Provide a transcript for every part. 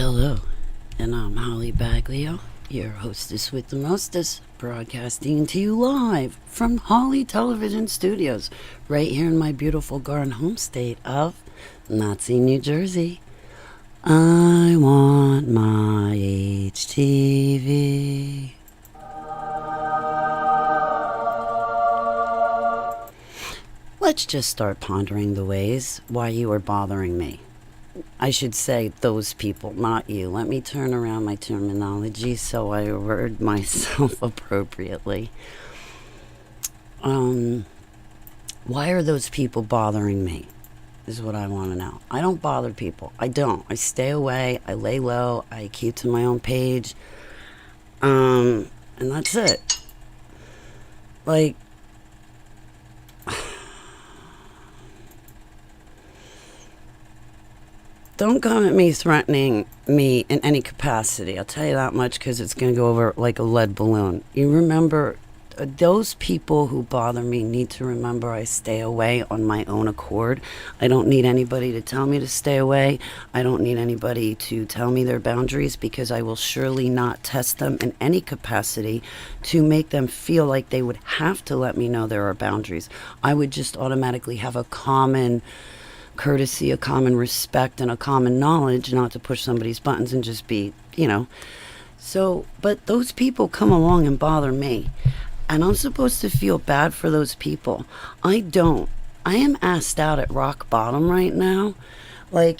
Hello, and I'm Holly Baglio, your hostess with the mostest, broadcasting to you live from Holly Television Studios, right here in my beautiful garden home state of Nazi, New Jersey. I want my HTV. Let's just start pondering the ways why you are bothering me. I should say those people, not you. Let me turn around my terminology so I word myself appropriately. Why are those people bothering me? Is what I want to know. I don't bother people. I don't. I stay away. I lay low. I keep to my own page. And that's it. Like, don't come at me threatening me in any capacity. I'll tell you that much because it's going to go over like a lead balloon. You remember, those people who bother me need to remember I stay away on my own accord. I don't need anybody to tell me to stay away. I don't need anybody to tell me their boundaries because I will surely not test them in any capacity to make them feel like they would have to let me know there are boundaries. I would just automatically have a common courtesy, a common respect, and a common knowledge not to push somebody's buttons and just be, So, but those people come along and bother me. And I'm supposed to feel bad for those people. I don't. I am assed out at rock bottom right now. Like,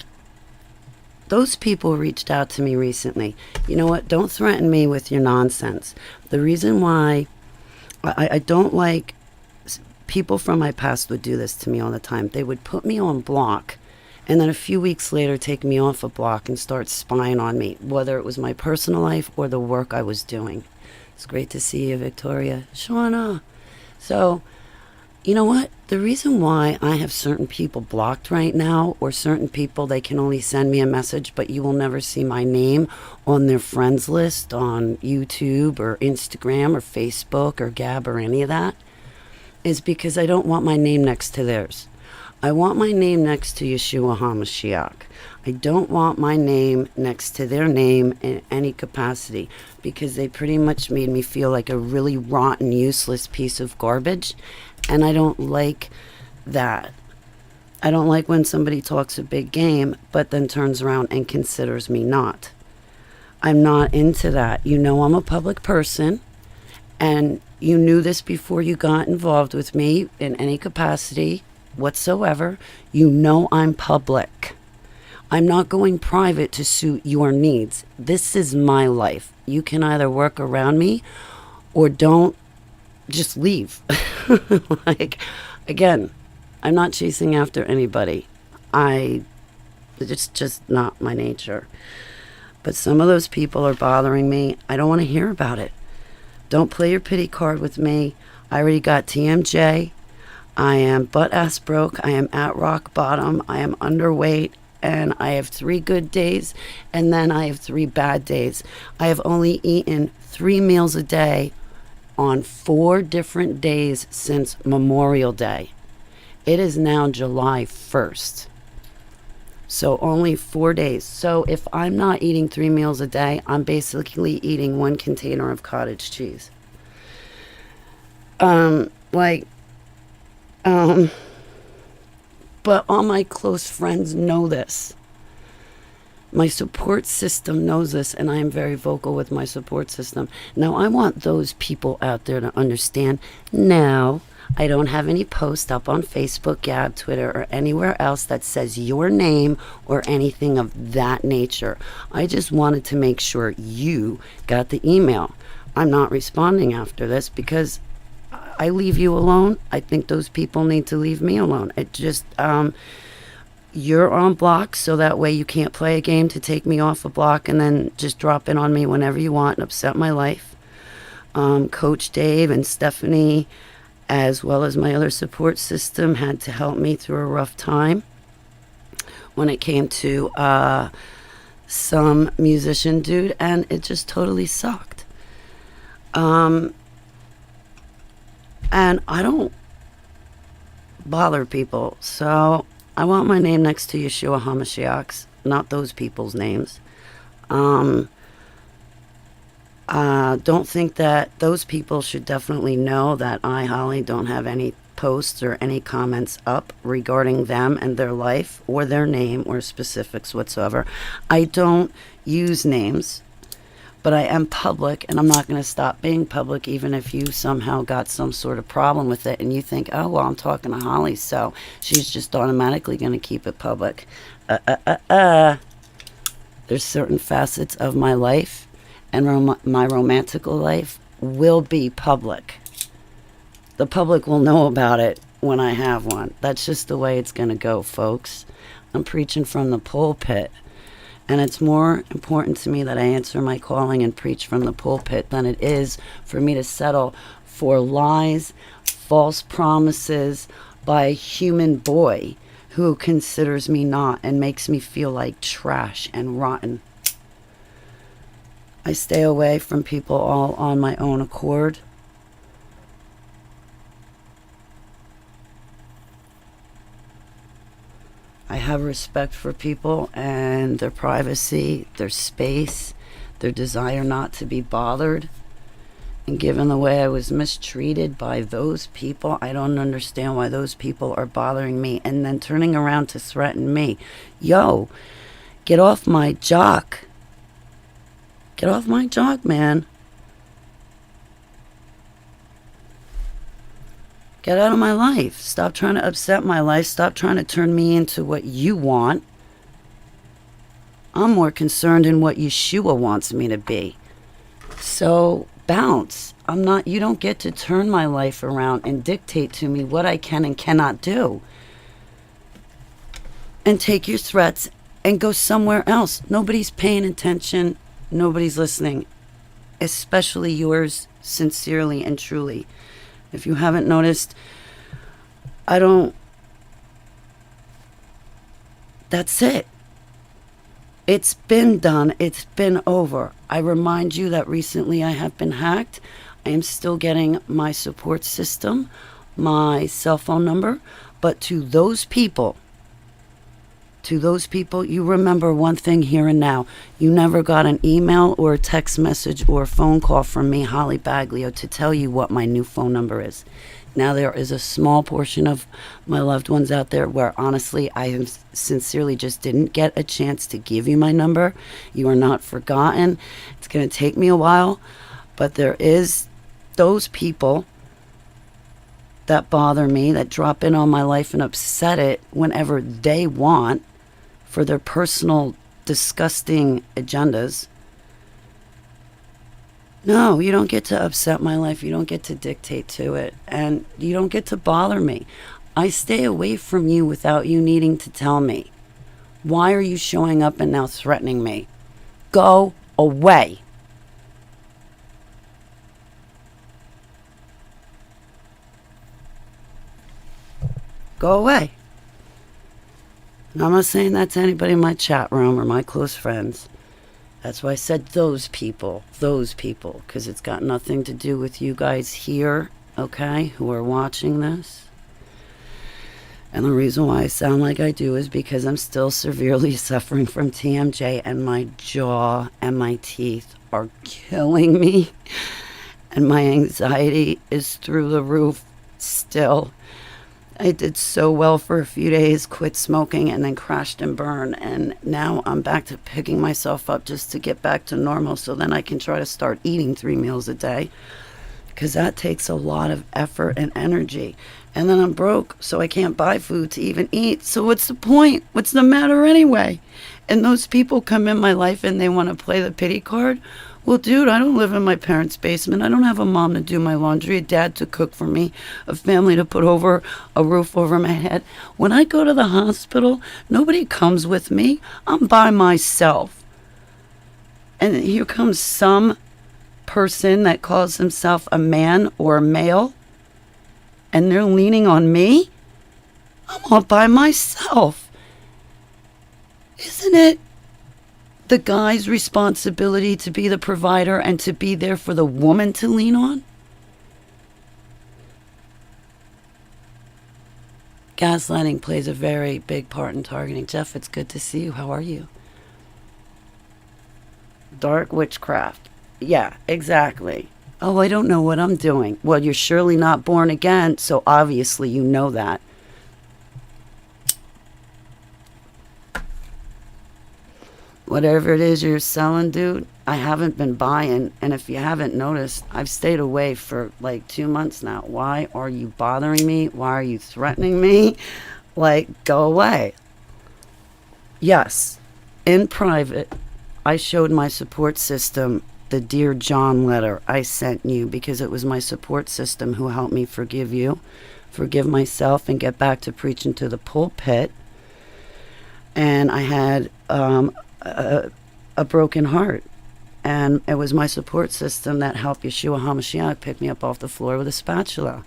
those people reached out to me recently. You know what? Don't threaten me with your nonsense. The reason why I don't like people from my past would do this to me all the time. They would put me on block and then a few weeks later take me off a block and start spying on me, whether it was my personal life or the work I was doing. It's great to see you, Victoria. Shauna. So, you know what? The reason why I have certain people blocked right now, or certain people, they can only send me a message, but you will never see my name on their friends list on YouTube or Instagram or Facebook or Gab or any of that, is because I don't want my name next to theirs. I want my name next to Yeshua HaMashiach. I don't want my name next to their name in any capacity because they pretty much made me feel like a really rotten, useless piece of garbage, and I don't like that. I don't like when somebody talks a big game but then turns around and considers me not. I'm not into that. You know I'm a public person, and you knew this before you got involved with me in any capacity whatsoever. You know I'm public. I'm not going private to suit your needs. This is my life. You can either work around me or don't, just leave. Like, again, I'm not chasing after anybody. It's just not my nature. But some of those people are bothering me. I don't want to hear about it. Don't play your pity card with me. I already got TMJ. I am butt-ass broke. I am at rock bottom. I am underweight. And I have 3 good days. And then I have 3 bad days. I have only eaten 3 meals a day on 4 different days since Memorial Day. It is now July 1st. So only 4 days. So if I'm not eating 3 meals a day, I'm basically eating 1 container of cottage cheese. But all my close friends know this. My support system knows this, and I am very vocal with my support system. Now, I want those people out there to understand, no, I don't have any post up on Facebook, Gab, Twitter, or anywhere else that says your name or anything of that nature. I just wanted to make sure you got the email. I'm not responding after this because I leave you alone. I think those people need to leave me alone. It just, you're on block, so that way you can't play a game to take me off a block and then just drop in on me whenever you want and upset my life. Coach Dave and Stephanie, as well as my other support system, had to help me through a rough time when it came to some musician dude, and it just totally sucked. And I don't bother people, so I want my name next to Yeshua HaMashiach's, not those people's names. Don't think that those people should definitely know that I, Holly, don't have any posts or any comments up regarding them and their life or their name or specifics whatsoever. I don't use names, but I am public, and I'm not going to stop being public even if you somehow got some sort of problem with it and you think, oh, well, I'm talking to Holly, so she's just automatically going to keep it public. There's certain facets of my life and my romantical life will be public. The public will know about it when I have one. That's just the way it's going to go, folks. I'm preaching from the pulpit. And it's more important to me that I answer my calling and preach from the pulpit than it is for me to settle for lies, false promises by a human boy who considers me not and makes me feel like trash and rotten. I stay away from people all on my own accord. I have respect for people and their privacy, their space, their desire not to be bothered. And given the way I was mistreated by those people, I don't understand why those people are bothering me and then turning around to threaten me. Yo, get off my jock. Get off my jock, man. Get out of my life. Stop trying to upset my life. Stop trying to turn me into what you want. I'm more concerned in what Yeshua wants me to be. So bounce. You don't get to turn my life around and dictate to me what I can and cannot do. And take your threats and go somewhere else. Nobody's paying attention. Nobody's listening. Especially yours, sincerely and truly. If you haven't noticed, that's it. It's been done. It's been over. I remind you that recently I have been hacked. I am still getting my support system, my cell phone number. But to those people, you remember one thing here and now. You never got an email or a text message or a phone call from me, Holly Baglio, to tell you what my new phone number is. Now there is a small portion of my loved ones out there where honestly I sincerely just didn't get a chance to give you my number. You are not forgotten. It's going to take me a while, but there is those people that bother me, that drop in on my life and upset it whenever they want for their personal disgusting agendas. No, you don't get to upset my life. You don't get to dictate to it. And you don't get to bother me. I stay away from you without you needing to tell me. Why are you showing up and now threatening me? Go away. Go away. And I'm not saying that to anybody in my chat room or my close friends. That's why I said those people, because it's got nothing to do with you guys here, okay, who are watching this. And the reason why I sound like I do is because I'm still severely suffering from TMJ and my jaw and my teeth are killing me. And my anxiety is through the roof still. I did so well for a few days, quit smoking, and then crashed and burned. And now I'm back to picking myself up just to get back to normal so then I can try to start eating 3 meals a day. Because that takes a lot of effort and energy. And then I'm broke, so I can't buy food to even eat. So what's the point? What's the matter anyway? And those people come in my life and they want to play the pity card. Well, dude, I don't live in my parents' basement. I don't have a mom to do my laundry, a dad to cook for me, a family to put over a roof over my head. When I go to the hospital, nobody comes with me. I'm by myself. And here comes some person that calls himself a man or a male, and they're leaning on me. I'm all by myself. Isn't it the guy's responsibility to be the provider and to be there for the woman to lean on? Gaslighting plays a very big part in targeting. Jeff, it's good to see you. How are you? Dark witchcraft. Yeah, exactly. Oh, I don't know what I'm doing. Well, you're surely not born again, so obviously you know that. Whatever it is you're selling, dude, I haven't been buying. And if you haven't noticed, I've stayed away for like 2 months now. Why are you bothering me? Why are you threatening me? Like, go away. Yes, in private, I showed my support system the Dear John letter I sent you because it was my support system who helped me forgive you, forgive myself, and get back to preaching to the pulpit. And I had a broken heart. And it was my support system that helped Yeshua HaMashiach pick me up off the floor with a spatula.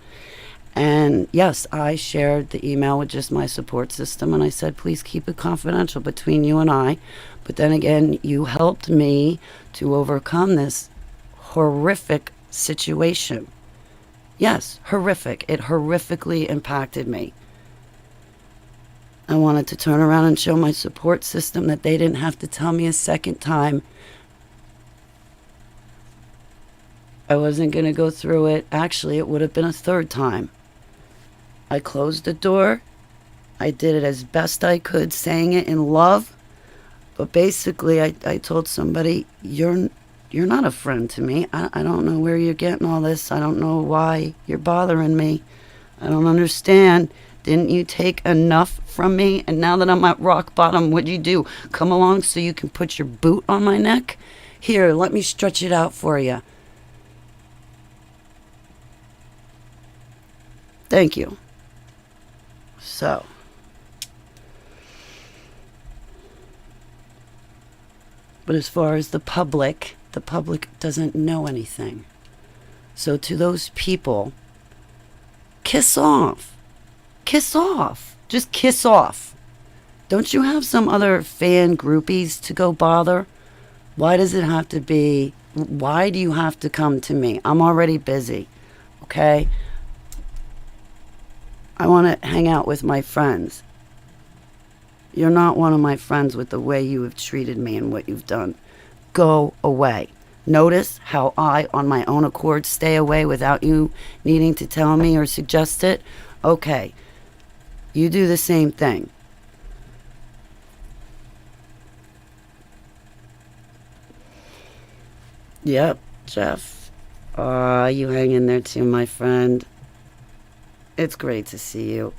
And yes, I shared the email with just my support system, and I said, please keep it confidential between you and I. But then again, you helped me to overcome this horrific situation. Yes, horrific. It horrifically impacted me. I wanted to turn around and show my support system that they didn't have to tell me a second time. I wasn't going to go through it. Actually, it would have been a third time. I closed the door. I did it as best I could, saying it in love. But basically, I told somebody, you're not a friend to me. I don't know where you're getting all this. I don't know why you're bothering me. I don't understand. Didn't you take enough from me? And now that I'm at rock bottom, what'd you do? Come along so you can put your boot on my neck? Here, let me stretch it out for you. Thank you. So, but as far as the public doesn't know anything. So to those people, kiss off. Kiss off. Just kiss off. Don't you have some other fan groupies to go bother? Why does it have to be, why do you have to come to me? I'm already busy, okay? I want to hang out with my friends. You're not one of my friends with the way you have treated me and what you've done. Go away. Notice how I, on my own accord, stay away without you needing to tell me or suggest it? Okay. You do the same thing. Yep, Jeff. You hang in there too, my friend. It's great to see you.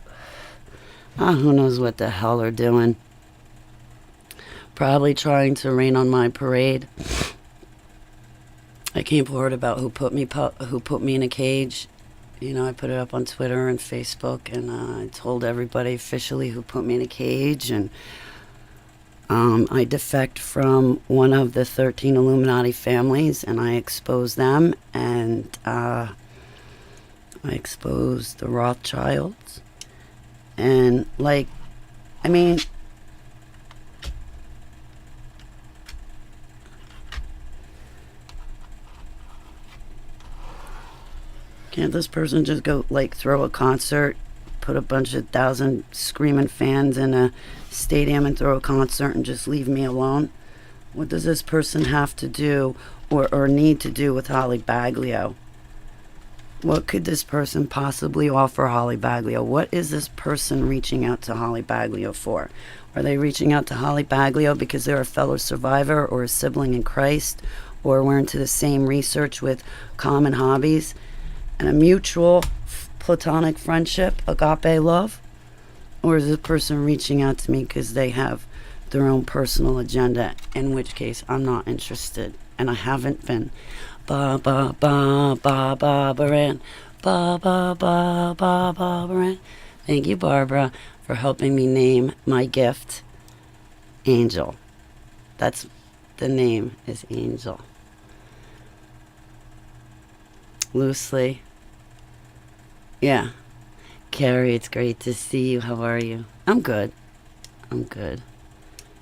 Who knows what the hell they're doing. Probably trying to rain on my parade. I came forward about who put me in a cage. You know, I put it up on Twitter and Facebook, and I told everybody officially who put me in a cage. And I defect from one of the 13 Illuminati families, and I expose them, and I exposed the Rothschilds. And, like, I mean, can't this person just go, like, throw a concert, put a bunch of 1,000 screaming fans in a stadium and throw a concert and just leave me alone? What does this person have to do or need to do with Holly Baglio? What could this person possibly offer Holly Baglio? What is this person reaching out to Holly Baglio for? Are they reaching out to Holly Baglio because they're a fellow survivor or a sibling in Christ, or we're into the same research with common hobbies and a mutual platonic friendship, agape love? Or is this person reaching out to me because they have their own personal agenda, in which case I'm not interested, and I haven't been. Ba ba ba ba ba Baran. Ba ba ba ba ba Baran. Thank you, Barbara, for helping me name my gift, Angel. That's the name, is Angel. Loosely. Yeah. Carrie, it's great to see you. How are you? I'm good. I'm good.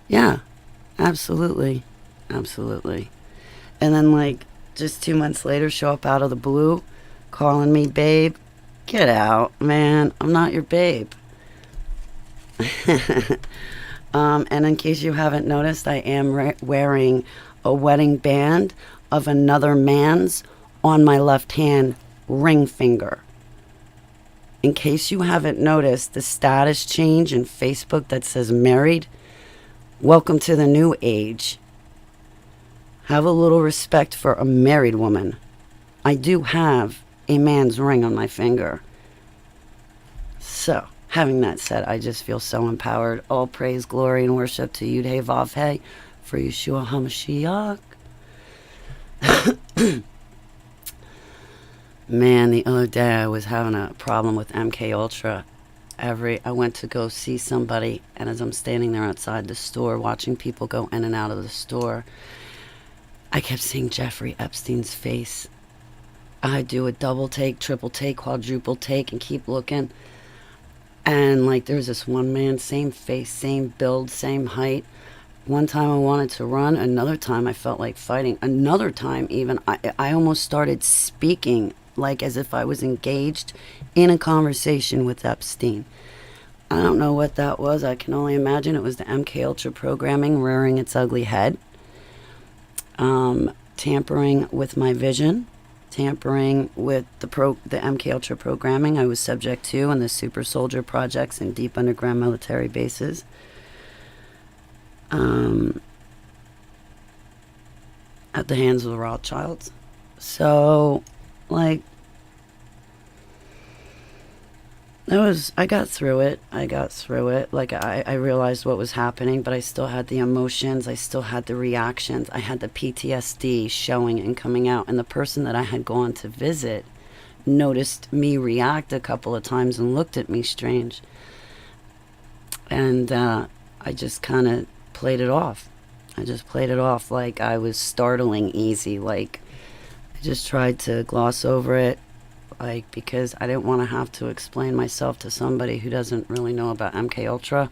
Yeah, absolutely. Absolutely. And then, like, just 2 months later, show up out of the blue, calling me babe. Get out, man. I'm not your babe. And in case you haven't noticed, I am wearing a wedding band of another man's on my left hand ring finger. In case you haven't noticed the status change in Facebook that says married, welcome to the new age. Have a little respect for a married woman. I do have a man's ring on my finger. So, having that said, I just feel so empowered. All praise, glory, and worship to Yud-Hey Vav-Hey for Yeshua HaMashiach. Man, the other day I was having a problem with MK Ultra. I went to go see somebody, and as I'm standing there outside the store watching people go in and out of the store, I kept seeing Jeffrey Epstein's face. I do a double take, triple take, quadruple take, and keep looking. And like there's this one man, same face, same build, same height. One time I wanted to run. Another time I felt like fighting. Another time even I almost started speaking like as if I was engaged in a conversation with Epstein. I don't know what that was. I can only imagine it was the MK Ultra programming rearing its ugly head. Tampering with my vision. Tampering with the MK Ultra programming I was subject to in the super soldier projects and deep underground military bases. At the hands of the Rothschilds. So, like, I got through it. Like, I realized what was happening, but I still had the emotions. I still had the reactions. I had the PTSD showing and coming out. And the person that I had gone to visit noticed me react a couple of times and looked at me strange. And I just kind of played it off. I just played it off like I was startling easy. Like, I just tried to gloss over it. Like, because I didn't want to have to explain myself to somebody who doesn't really know about MK Ultra,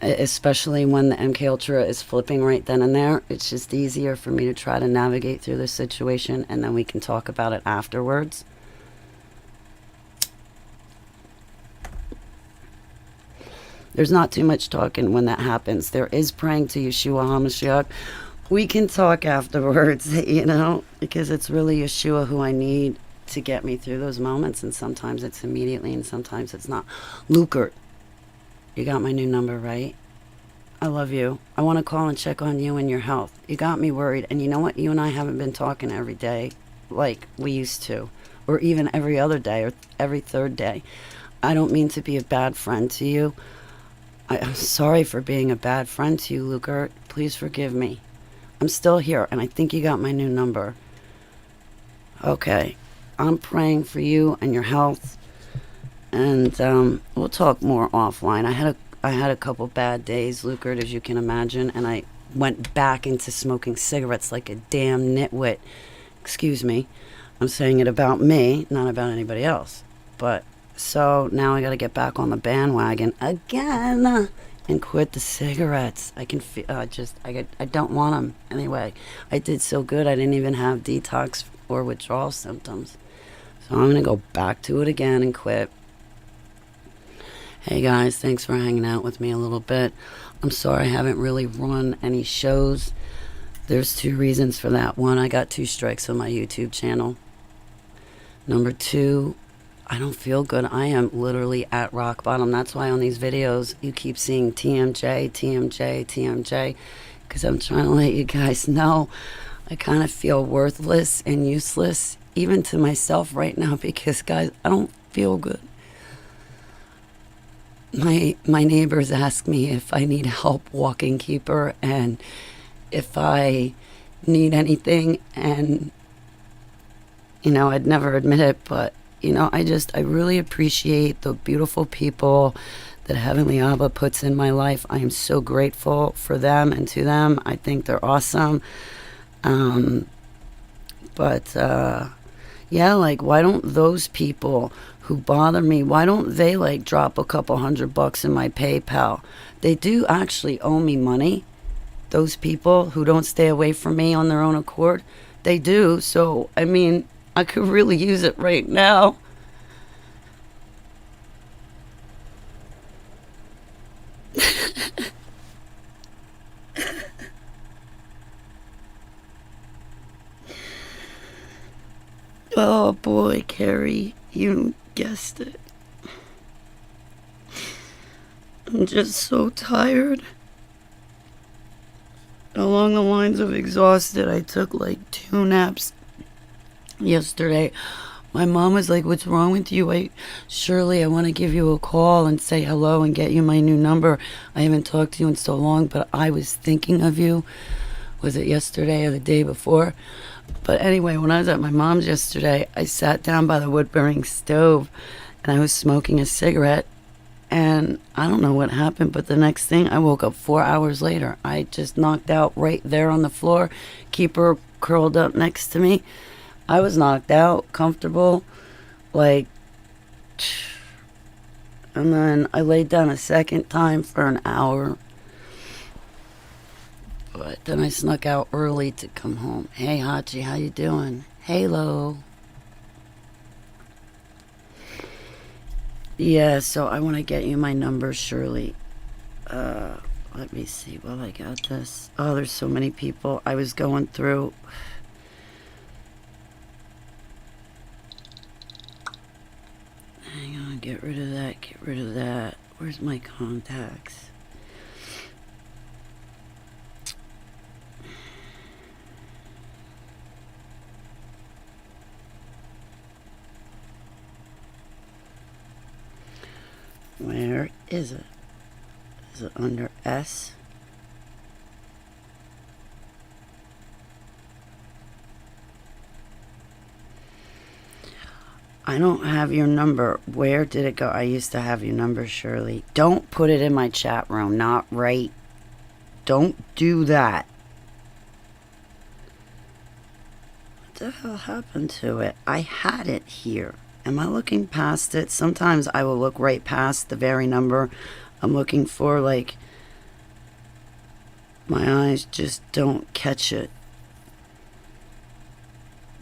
especially when the MK Ultra is flipping right then and there. It's just easier for me to try to navigate through this situation, and then we can talk about it afterwards. There's not too much talking when that happens. There is praying to Yeshua HaMashiach. We can talk afterwards, you know, because it's really Yeshua who I need to get me through those moments, and sometimes it's immediately and sometimes it's not. Lukert, you got my new number, right? I love you. I want to call and check on you and your health. You got me worried, and you know what? You and I haven't been talking every day like we used to, or even every other day or every third day. I don't mean to be a bad friend to you. I'm sorry for being a bad friend to you, Lukert. Please forgive me. I'm still here, and I think you got my new number. Okay. I'm praying for you and your health, and we'll talk more offline. I had a couple bad days, Lukert, as you can imagine, and I went back into smoking cigarettes like a damn nitwit. Excuse me. I'm saying it about me, not about anybody else. But so now I got to get back on the bandwagon again and quit the cigarettes. I can feel I don't want them anyway. I did so good. I didn't even have detox or withdrawal symptoms. So I'm going to go back to it again and quit. Hey guys, thanks for hanging out with me a little bit. I'm sorry I haven't really run any shows. There's two reasons for that. One, I got 2 strikes on my YouTube channel. Number 2, I don't feel good. I am literally at rock bottom. That's why on these videos you keep seeing TMJ, TMJ, TMJ, because I'm trying to let you guys know I kind of feel worthless and useless, even to myself right now, because guys, I don't feel good. My neighbors ask me if I need help walking Keeper and if I need anything, and you know, I'd never admit it, but you know, I really appreciate the beautiful people that Heavenly Abba puts in my life. I am so grateful for them and to them. I think they're awesome. Yeah, like, why don't those people who bother me, why don't they like drop a couple $100 in my PayPal? They do actually owe me money. Those people who don't stay away from me on their own accord, they do. So, I mean, I could really use it right now. Oh boy, Carrie, you guessed it. I'm just so tired. Along the lines of exhausted, I took like 2 naps yesterday. My mom was like, "What's wrong with you? Shirley, I want to give you a call and say hello and get you my new number. I haven't talked to you in so long, but I was thinking of you." Was it yesterday or the day before? But anyway, when I was at my mom's yesterday, I sat down by the wood-burning stove and I was smoking a cigarette. And I don't know what happened, but the next thing, I woke up 4 hours later. I just knocked out right there on the floor. Keeper curled up next to me. I was knocked out, comfortable, like, and then I laid down a second time for an hour. But then I snuck out early to come home. Hey, Hachi, how you doing? Halo. Yeah, so I want to get you my number, Shirley. Let me see while I got this. Oh, there's so many people. I was going through. Hang on, get rid of that, get rid of that. Where's my contacts? Where is it? Is it under S? I don't have your number. Where did it go? I used to have your number, Shirley. Don't put it in my chat room. Not right. Don't do that. What the hell happened to it? I had it here. Am I looking past it? Sometimes I will look right past the very number I'm looking for. Like, my eyes just don't catch it.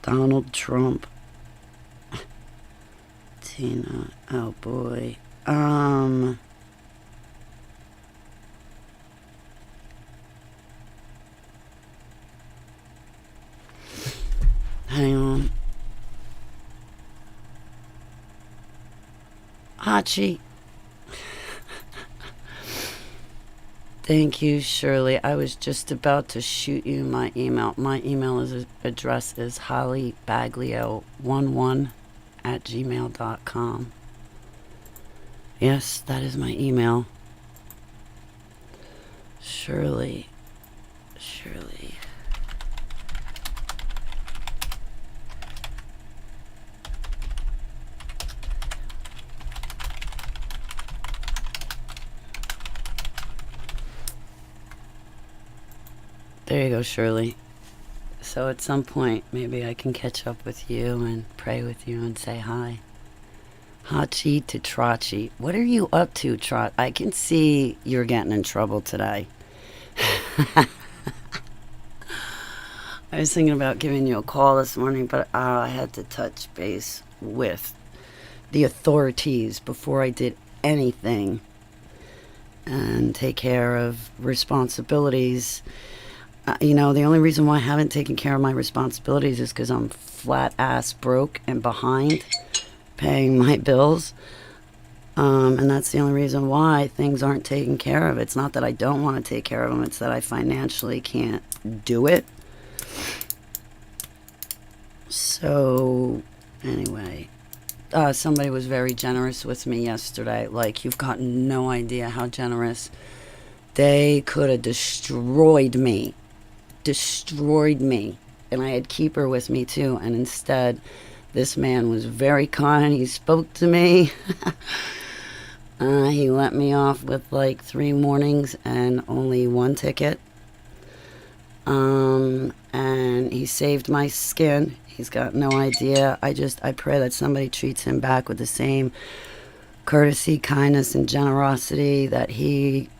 Donald Trump. Tina. Oh boy. Hang on. Hachi. Thank you, Shirley. I was just about to shoot you my email. My email address is hollybaglio11@gmail.com. Yes, that is my email. Shirley. There you go, Shirley. So at some point, maybe I can catch up with you and pray with you and say hi. Hachi to Trachi. What are you up to, Trot? I can see you're getting in trouble today. I was thinking about giving you a call this morning, but I had to touch base with the authorities before I did anything and take care of responsibilities. The only reason why I haven't taken care of my responsibilities is because I'm flat ass broke and behind paying my bills. And that's the only reason why things aren't taken care of. It's not that I don't want to take care of them, it's that I financially can't do it. So, anyway, somebody was very generous with me yesterday. Like, you've got no idea how generous. They could have destroyed me. And I had Keeper with me too, and instead this man was very kind. He spoke to me. He let me off with like 3 warnings and only 1 ticket, and he saved my skin. He's got no idea. I pray that somebody treats him back with the same courtesy, kindness, and generosity that he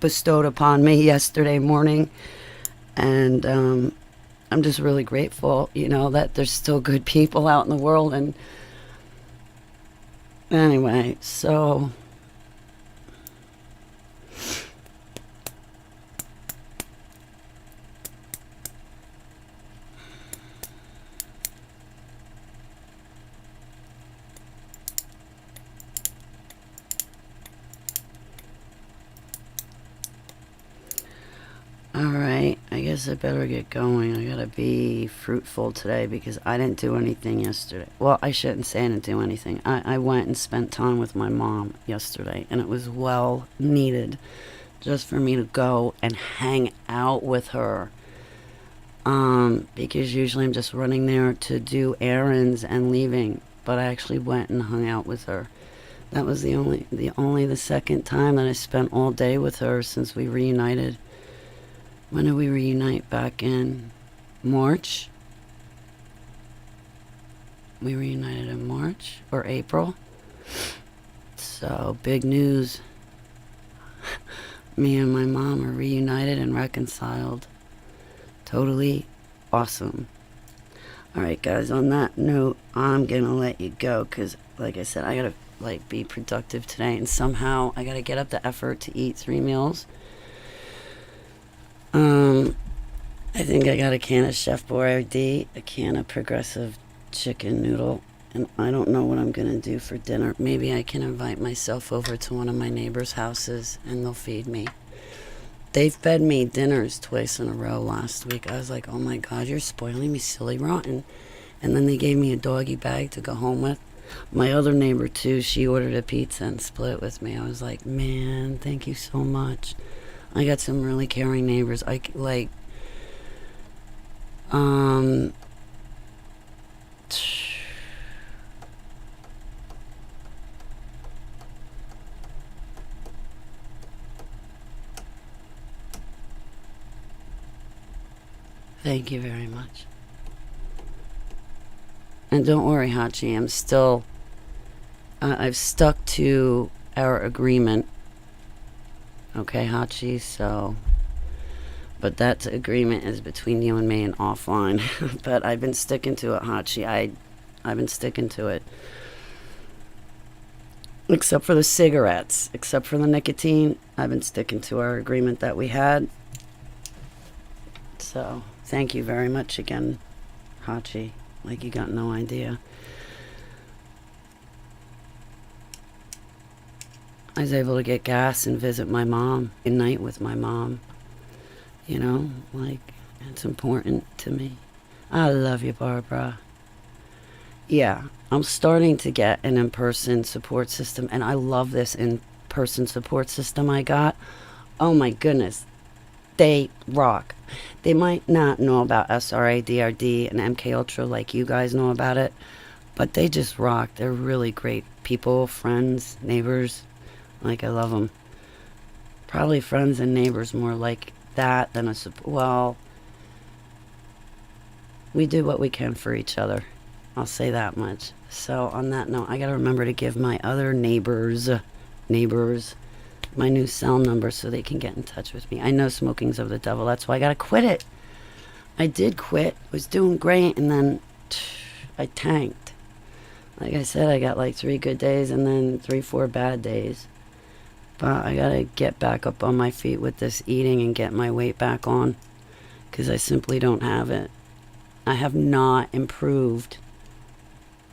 bestowed upon me yesterday morning. And I'm just really grateful, that there's still good people out in the world. And anyway, so All right, I guess I better get going. I gotta be fruitful today because I didn't do anything yesterday. Well, I shouldn't say I didn't do anything. I went and spent time with my mom yesterday, and it was well needed just for me to go and hang out with her. Because usually I'm just running there to do errands and leaving, but I actually went and hung out with her. That was the second time that I spent all day with her since we reunited. When did we reunite? Back in March? We reunited in March or April. So, big news. Me and my mom are reunited and reconciled. Totally awesome. Alright guys, on that note, I'm gonna let you go because, like I said, I gotta be productive today, and somehow I gotta get up the effort to eat 3 meals. I think I got a can of Chef Boyardee, a can of Progressive chicken noodle, and I don't know what I'm gonna do for dinner. Maybe I can invite myself over to one of my neighbors' houses and they'll feed me. They fed me dinners twice in a row last week. I was like, oh my God, you're spoiling me silly rotten. And then they gave me a doggy bag to go home with. My other neighbor too, she ordered a pizza and split it with me. I was like, man, thank you so much. I got some really caring neighbors. Um, Thank you very much. And don't worry, Hachi, I'm still, I've stuck to our agreement. Okay, Hachi, so, but that agreement is between you and me and offline. But I've been sticking to it, Hachi. I've been sticking to it. Except for the cigarettes, except for the nicotine, I've been sticking to our agreement that we had. So, thank you very much again, Hachi. Like you got no idea. I was able to get gas and visit my mom at night with my mom. You know, it's important to me. I love you, Barbara. Yeah, I'm starting to get an in-person support system, and I love this in-person support system I got. Oh my goodness, they rock. They might not know about SRA, DRD, and MK Ultra like you guys know about it, but they just rock. They're really great people, friends, neighbors. I love them. Probably friends and neighbors more like that than well, we do what we can for each other. I'll say that much. So on that note, I gotta remember to give my other neighbors my new cell number so they can get in touch with me. I know smoking's of the devil. That's why I gotta quit it. I did quit. Was doing great, and then I tanked. Like I said, I got 3 good days and then 3-4 bad days. But I gotta get back up on my feet with this eating and get my weight back on, because I simply don't have it. I have not improved.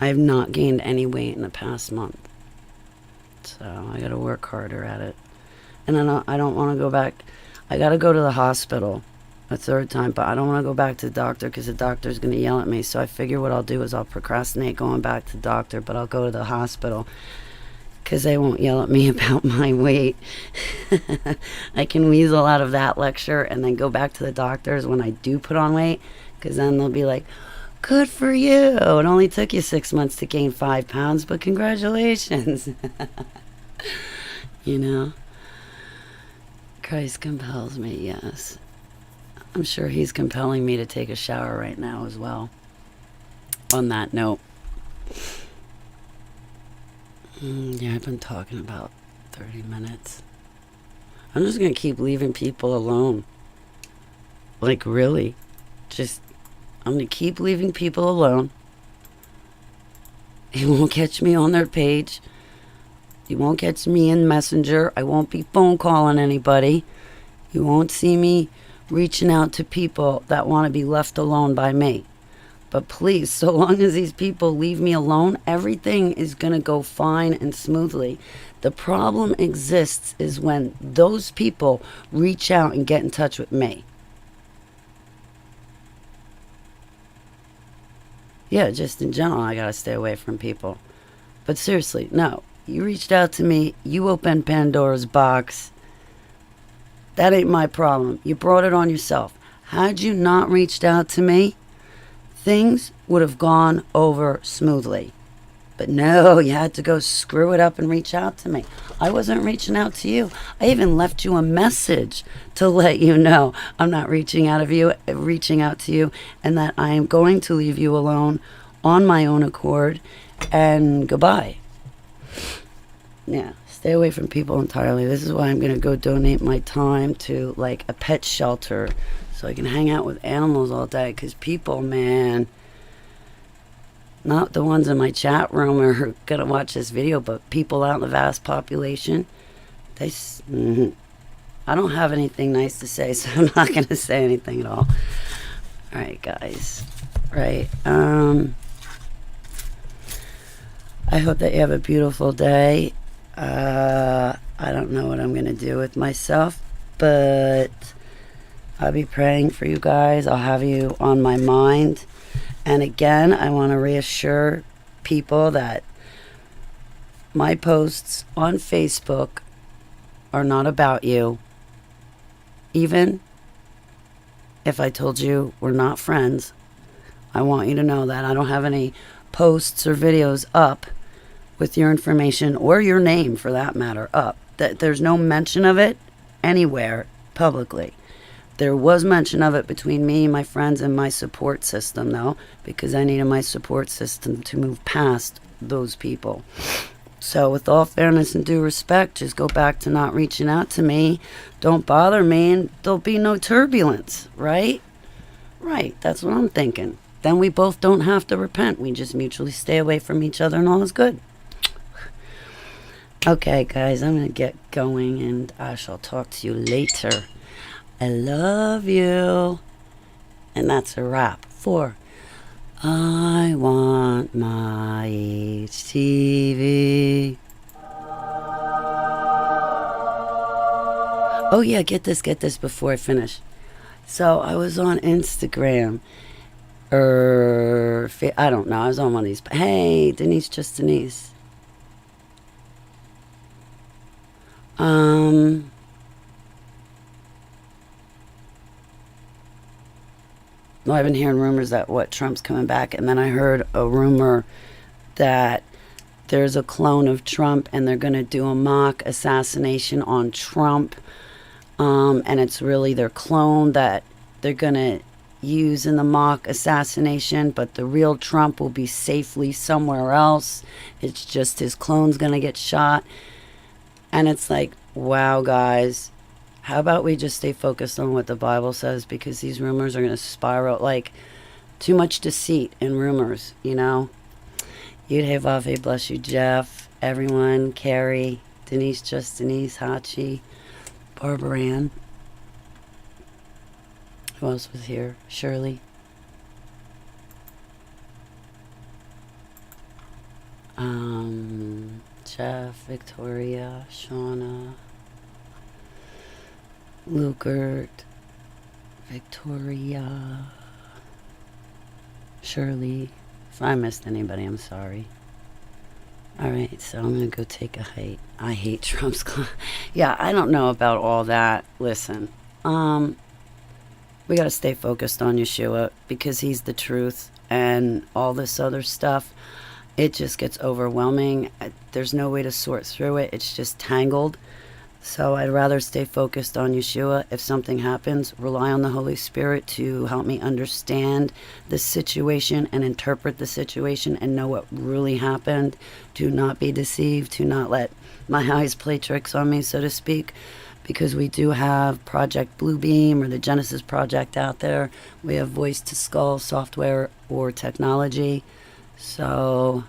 I have not gained any weight in the past month. So I gotta work harder at it. And I don't want to go back. I gotta go to the hospital a 3rd time, but I don't want to go back to the doctor because the doctor's gonna yell at me. So I figure what I'll do is I'll procrastinate going back to the doctor, but I'll go to the hospital because they won't yell at me about my weight. I can weasel out of that lecture and then go back to the doctors when I do put on weight, because then they'll be like, good for you. It only took you 6 months to gain 5 pounds, but congratulations. You know? Christ compels me, yes. I'm sure he's compelling me to take a shower right now as well. On that note. Yeah, I've been talking about 30 minutes. I'm just going to keep leaving people alone. Really. I'm going to keep leaving people alone. You won't catch me on their page. You won't catch me in Messenger. I won't be phone calling anybody. You won't see me reaching out to people that want to be left alone by me. But please, so long as these people leave me alone, everything is going to go fine and smoothly. The problem exists is when those people reach out and get in touch with me. Yeah, just in general, I gotta stay away from people. But seriously, no. You reached out to me. You opened Pandora's box. That ain't my problem. You brought it on yourself. Had you not reached out to me, things would have gone over smoothly. But no, you had to go screw it up and reach out to me. I wasn't reaching out to you. I even left you a message to let you know I'm not reaching out to you, and that I am going to leave you alone on my own accord, and goodbye. Yeah, stay away from people entirely. This is why I'm going to go donate my time to like a pet shelter so I can hang out with animals all day, because people, man, not the ones in my chat room are going to watch this video, but people out in the vast population, I don't have anything nice to say, so I'm not going to say anything at all. All right, guys. Right. I hope that you have a beautiful day. I don't know what I'm going to do with myself, but I'll be praying for you guys. I'll have you on my mind. And again, I want to reassure people that my posts on Facebook are not about you. Even if I told you we're not friends, I want you to know that I don't have any posts or videos up with your information, or your name for that matter, up. That there's no mention of it anywhere publicly. There was mention of it between me, my friends, and my support system, though, because I needed my support system to move past those people. So with all fairness and due respect, just go back to not reaching out to me. Don't bother me, and there'll be no turbulence, right? Right, that's what I'm thinking. Then we both don't have to repent. We just mutually stay away from each other, and all is good. Okay, guys, I'm going to get going, and I shall talk to you later. I love you. And that's a wrap for I Want My HTV. Oh yeah, get this before I finish. So I was on Instagram, I don't know, I was on one of these. Hey, Denise, just Denise. Well, I've been hearing rumors that Trump's coming back, and then I heard a rumor that there's a clone of Trump and they're going to do a mock assassination on Trump, and it's really their clone that they're going to use in the mock assassination, but the real Trump will be safely somewhere else. It's just his clone's going to get shot. And it's like, wow, guys, how about we just stay focused on what the Bible says, because these rumors are going to spiral. Like, too much deceit in rumors, you know? Yud Hey Vav Hey, bless you, Jeff, everyone, Carrie, Denise, just Denise, Hachi, Barbara Ann. Who else was here? Shirley. Jeff, Victoria, Shauna, Lukert, Victoria, Shirley. If I missed anybody, I'm sorry. Alright, so I'm going to go take a hike. I hate Trump's Yeah, I don't know about all that. Listen, we got to stay focused on Yeshua, because he's the truth, and all this other stuff, it just gets overwhelming. There's no way to sort through it. It's just tangled. So I'd rather stay focused on Yeshua. If something happens, rely on the Holy Spirit to help me understand the situation and interpret the situation and know what really happened. Do not be deceived. Do not let my eyes play tricks on me, so to speak, because we do have Project Bluebeam, or the Genesis Project, out there. We have Voice to Skull software or technology. So,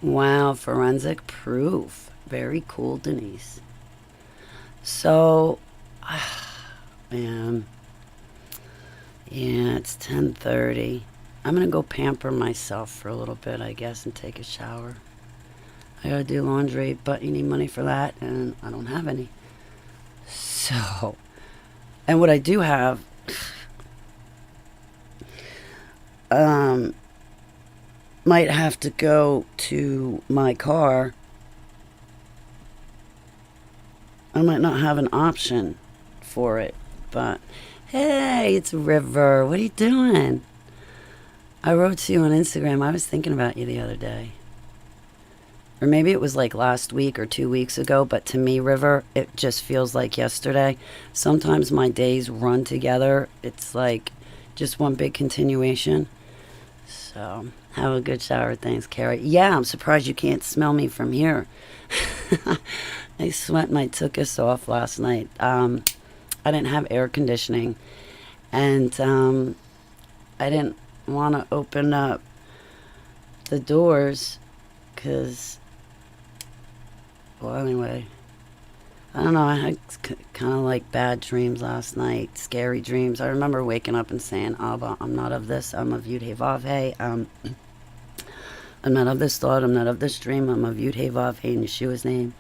wow, forensic proof. Very cool, Denise. So, man, yeah, it's 10:30. I'm gonna go pamper myself for a little bit, I guess, and take a shower. I gotta do laundry, but you need money for that, and I don't have any. So, and what I do have, might have to go to my car. I might not have an option for it, but hey, it's River. What are you doing? I wrote to you on Instagram. I was thinking about you the other day. Or maybe it was like last week or 2 weeks ago, but to me, River, it just feels like yesterday. Sometimes my days run together. It's like just one big continuation. So, have a good shower. Thanks, Carrie. Yeah, I'm surprised you can't smell me from here. I sweat my tuchus off last night. I didn't have air conditioning, and I didn't want to open up the doors because, well, anyway, I don't know. I had kind of like bad dreams last night, scary dreams. I remember waking up and saying, Abba, I'm not of this, I'm of Yud He Vav He. I'm not of this thought, I'm not of this dream, I'm of Yud He Vav He in Yeshua's name.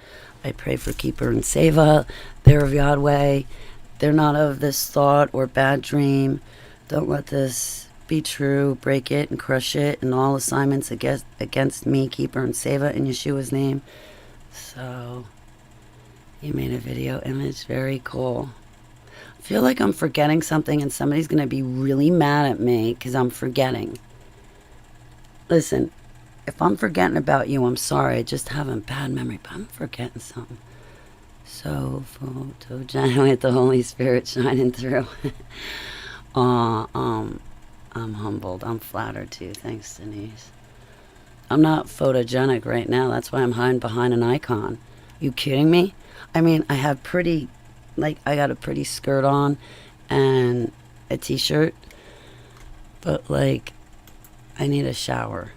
I pray for Keeper and Seva. They're of Yahweh. They're not of this thought or bad dream. Don't let this be true. Break it and crush it. And all assignments against me, Keeper and Seva, in Yeshua's name. So, you made a video image. Very cool. I feel like I'm forgetting something and somebody's going to be really mad at me because I'm forgetting. Listen, if I'm forgetting about you, I'm sorry. I just have a bad memory, but I'm forgetting something. So, photogenic with the Holy Spirit shining through. I'm humbled. I'm flattered too. Thanks, Denise. I'm not photogenic right now. That's why I'm hiding behind an icon. You kidding me? I mean, I have pretty, like, I got a pretty skirt on and a t-shirt, but like, I need a shower.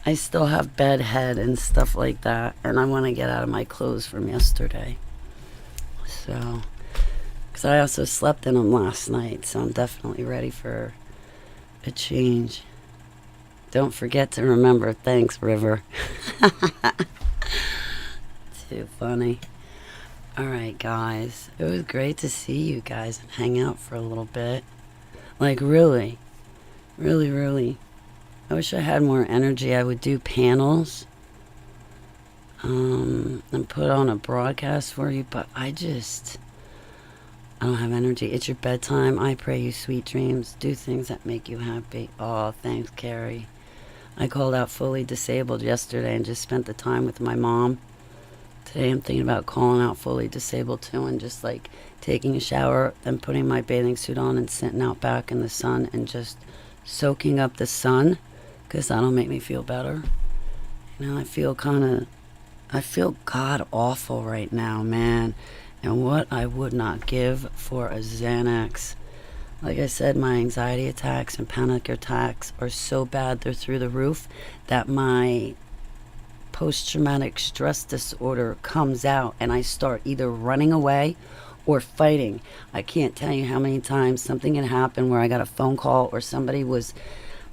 I still have bed head and stuff like that, and I want to get out of my clothes from yesterday. So, because I also slept in them last night, so I'm definitely ready for a change. Don't forget to remember, thanks, River. Too funny. All right, guys. It was great to see you guys and hang out for a little bit. Like, really, really, really. I wish I had more energy. I would do panels and put on a broadcast for you, but I don't have energy. It's your bedtime. I pray you sweet dreams. Do things that make you happy. Oh, thanks, Carrie. I called out fully disabled yesterday and just spent the time with my mom. Today I'm thinking about calling out fully disabled too and just like taking a shower, then putting my bathing suit on and sitting out back in the sun and just soaking up the sun. Because that'll make me feel better. You know, I feel god awful right now, man. And what I would not give for a Xanax. Like I said, my anxiety attacks and panic attacks are so bad, they're through the roof, that my post-traumatic stress disorder comes out and I start either running away or fighting. I can't tell you how many times something had happened where I got a phone call or somebody was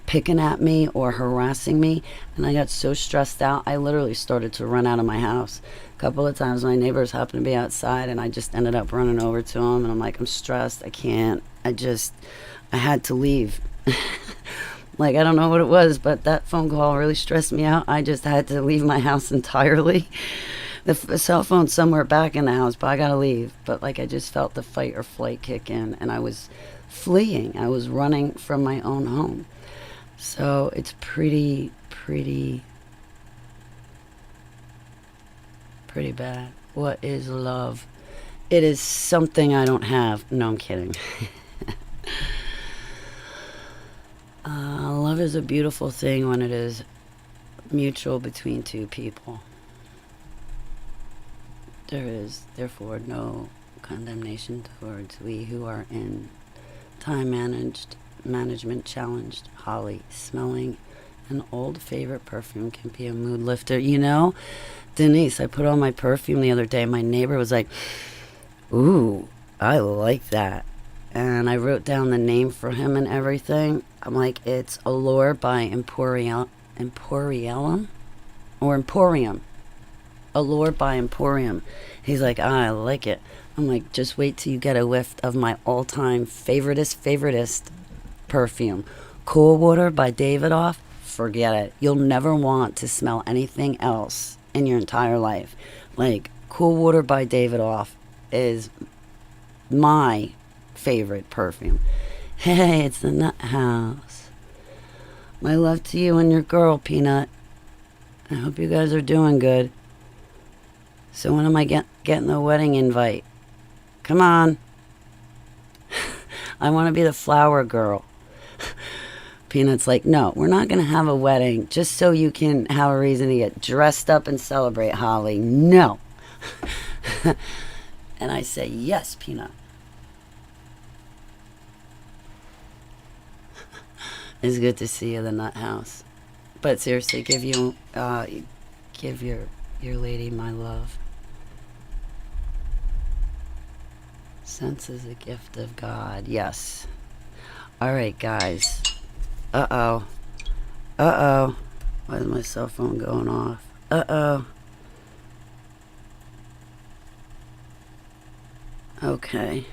picking at me or harassing me, and I got so stressed out I literally started to run out of my house. A couple of times my neighbors happened to be outside and I just ended up running over to them, and I'm like, I'm stressed, I can't, I had to leave. Like, I don't know what it was, but that phone call really stressed me out. I just had to leave my house entirely. The cell phone's somewhere back in the house, but I gotta leave. But like, I just felt the fight or flight kick in, and I was fleeing. I was running from my own home. So it's pretty bad. What is love? It is something I don't have. No, I'm kidding. Love is a beautiful thing when it is mutual between two people. There is, therefore, no condemnation towards we who are in management challenged. Holly, smelling an old favorite perfume can be a mood lifter. You know, Denise, I put on my perfume the other day. My neighbor was like, ooh, I like that. And I wrote down the name for him and everything. I'm like, it's Allure by Emporium. Allure by Emporium. He's like, I like it. I'm like, just wait till you get a whiff of my all-time favoritist perfume. Cool Water by Davidoff, forget it. You'll never want to smell anything else in your entire life. Like, Cool Water by Davidoff is my favorite perfume. Hey, it's the Nut House. My love to you and your girl, Peanut. I hope you guys are doing good. So when am I getting the wedding invite? Come on. I want to be the flower girl. Peanut's like, no, we're not going to have a wedding just so you can have a reason to get dressed up and celebrate, Holly. No. And I say, yes, Peanut. It's good to see you, the Nut House. But seriously, give your lady my love. Sense is a gift of God. Yes. All right, guys. Uh-oh. Uh-oh. Why is my cell phone going off? Uh-oh. Okay.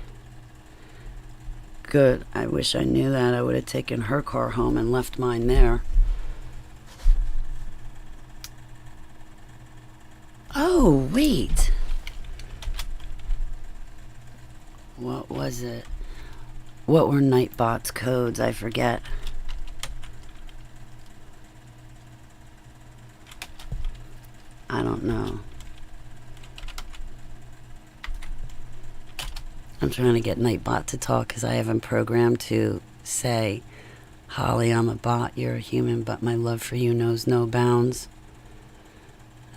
Good. I wish I knew that. I would have taken her car home and left mine there. Oh, wait. What was it? What were Nightbot's codes? I forget. I don't know. I'm trying to get Nightbot to talk because I haven't programmed to say, Holly, I'm a bot, you're a human, but my love for you knows no bounds.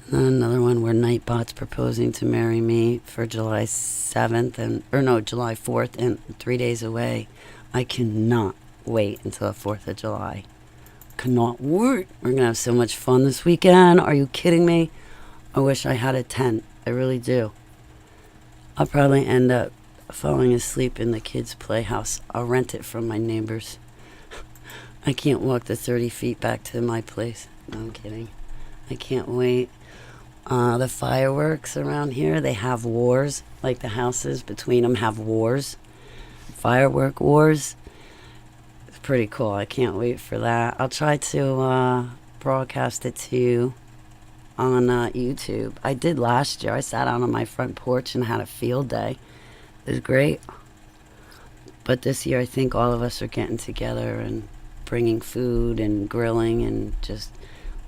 And then another one where Nightbot's proposing to marry me for July 7th, July 4th, and 3 days away. I cannot wait until the 4th of July. Cannot wait. We're going to have so much fun this weekend. Are you kidding me? I wish I had a tent. I really do. I'll probably end up falling asleep in the kids' playhouse. I'll rent it from my neighbors. I can't walk the 30 feet back to my place. No, I'm kidding. I can't wait. The fireworks around here, they have wars. Like the houses between them have wars. Firework wars. It's pretty cool. I can't wait for that. I'll try to broadcast it to you on YouTube. I did last year. I sat out on my front porch and had a field day. It was great. But this year I think all of us are getting together and bringing food and grilling and just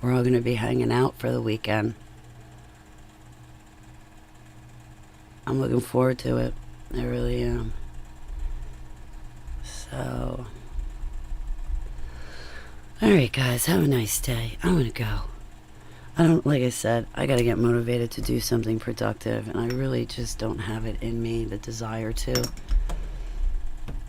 we're all going to be hanging out for the weekend. I'm looking forward to it. I really am. So, alright guys, have a nice day. I'm going to go. Like I said, I got to get motivated to do something productive, and I really just don't have it in me, the desire to.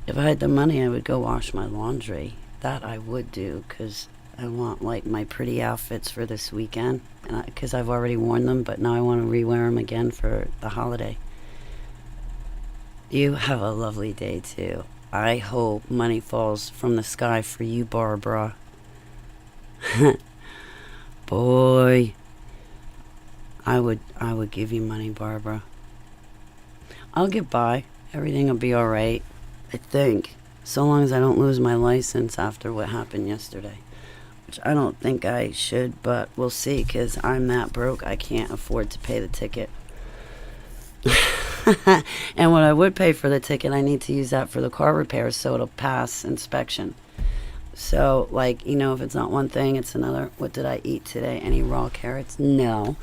If I had the money, I would go wash my laundry. That I would do, because I want, like, my pretty outfits for this weekend, because I've already worn them, but now I want to re-wear them again for the holiday. You have a lovely day, too. I hope money falls from the sky for you, Barbara. Boy, I would give you money, Barbara. I'll get by. Everything will be all right, I think. So long as I don't lose my license after what happened yesterday. Which I don't think I should, but we'll see, because I'm that broke I can't afford to pay the ticket. And when I would pay for the ticket, I need to use that for the car repairs so it'll pass inspection. So, like, you know, if it's not one thing, it's another. What did I eat today? Any raw carrots? No.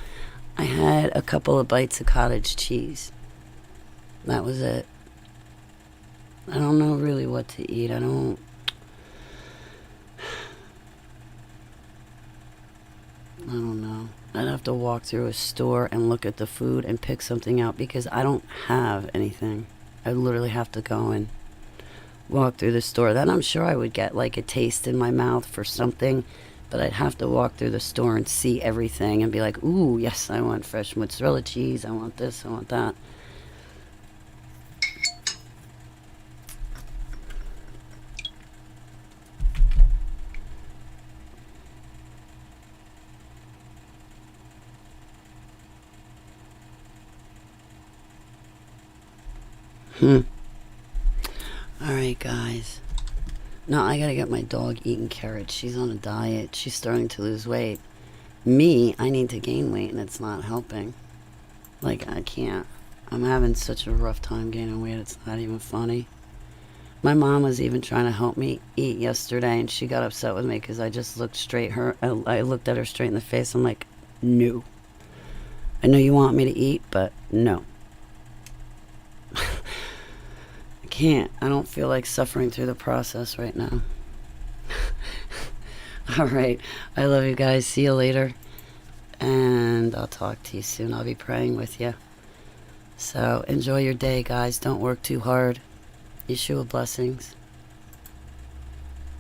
I had a couple of bites of cottage cheese. That was it. I don't know really what to eat. I don't know. I'd have to walk through a store and look at the food and pick something out because I don't have anything. I literally have to go and walk through the store. Then I'm sure I would get like a taste in my mouth for something, but I'd have to walk through the store and see everything and be like, ooh, yes, I want fresh mozzarella cheese. I want this, I want that. All right, guys. No, I gotta get my dog eating carrots. She's on a diet. She's starting to lose weight. Me, I need to gain weight and it's not helping. Like, I can't. I'm having such a rough time gaining weight. It's not even funny. My mom was even trying to help me eat yesterday, and she got upset with me because I just looked straight her. I looked at her straight in the face. I'm like, no. I know you want me to eat, but no. I can't. I don't feel like suffering through the process right now. All right. I love you guys. See you later. And I'll talk to you soon. I'll be praying with you. So enjoy your day, guys. Don't work too hard. Yeshua blessings.